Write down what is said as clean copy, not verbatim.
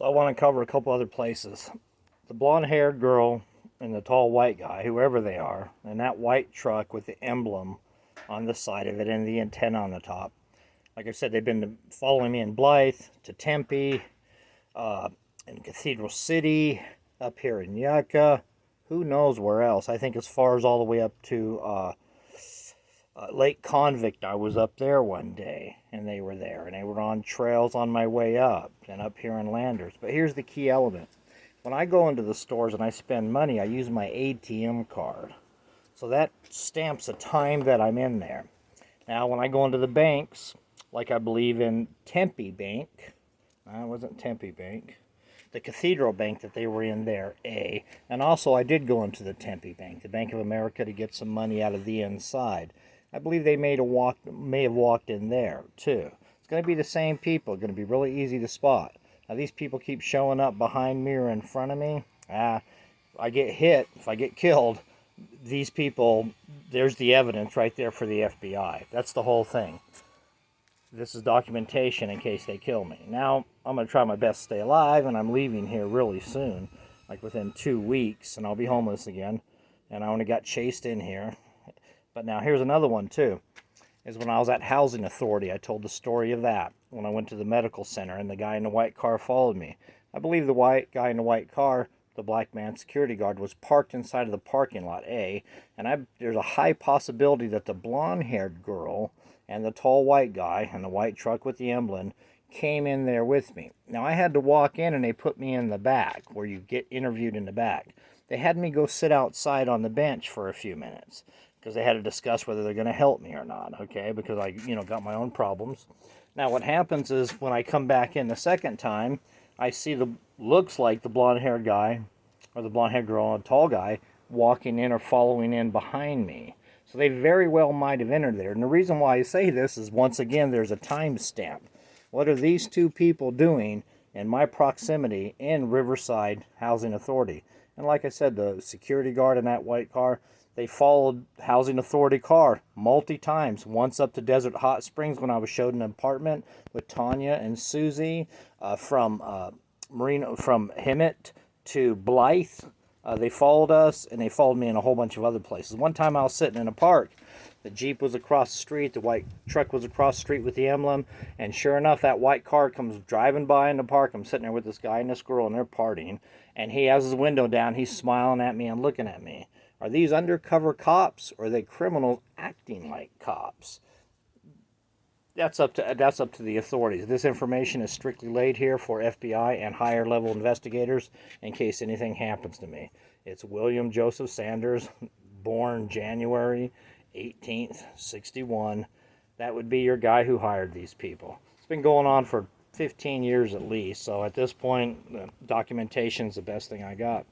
So I want to cover a couple other places. The blonde-haired girl and the tall white guy, whoever they are, and that white truck with the emblem on the side of it and the antenna on the top. Like I said, they've been following me in Blythe, to Tempe, in Cathedral City, up here in Yucca, who knows where else. I think as far as all the way up to Lake Convict. I was up there one day, and they were there, and they were on trails on my way up, and up here in Landers. But here's the key element. When I go into the stores and I spend money, I use my ATM card. So that stamps a time that I'm in there. Now, when I go into the banks, like I believe in Tempe Bank, no, it wasn't Tempe Bank, the Cathedral Bank that they were in there, and also I did go into the Tempe Bank, the Bank of America, to get some money out of the inside. I believe they may have walked in there, too. It's going to be the same people. It's going to be really easy to spot. Now, these people keep showing up behind me or in front of me. I get hit, if I get killed, these people, there's the evidence right there for the FBI. That's the whole thing. This is documentation in case they kill me. Now, I'm going to try my best to stay alive, and I'm leaving here really soon, like within 2 weeks, and I'll be homeless again. And I only got chased in here. But now here's another one too, is when I was at Housing Authority. I told the story of that when I went to the medical center and the guy in the white car followed me. I believe the white guy in the white car, the black man security guard, was parked inside of the parking lot, and there's a high possibility that the blonde-haired girl and the tall white guy and the white truck with the emblem came in there with me. Now, I had to walk in, and they put me in the back, where you get interviewed in the back. They had me go sit outside on the bench for a few minutes, because they had to discuss whether they're going to help me or not, okay, because I, got my own problems. Now, what happens is when I come back in the second time, I see looks like the blonde-haired guy, or the blonde-haired girl and a tall guy, walking in or following in behind me. So they very well might have entered there. And the reason why I say this is, once again, there's a time stamp. What are these two people doing in my proximity in Riverside Housing Authority? And like I said, the security guard in that white car, they followed Housing Authority car multi-times. Once up to Desert Hot Springs when I was showed an apartment with Tanya and Susie, from Hemet to Blythe. They followed us, and they followed me in a whole bunch of other places. One time I was sitting in a park. The Jeep was across the street. The white truck was across the street with the emblem. And sure enough, that white car comes driving by in the park. I'm sitting there with this guy and this girl, and they're partying. And he has his window down. He's smiling at me and looking at me. Are these undercover cops, or are they criminals acting like cops? That's up to the authorities. This information is strictly laid here for FBI and higher level investigators in case anything happens to me. It's William Joseph Sanders, born January 18th, 61. That would be your guy who hired these people. It's been going on for 15 years at least, so at this point, documentation is the best thing I got.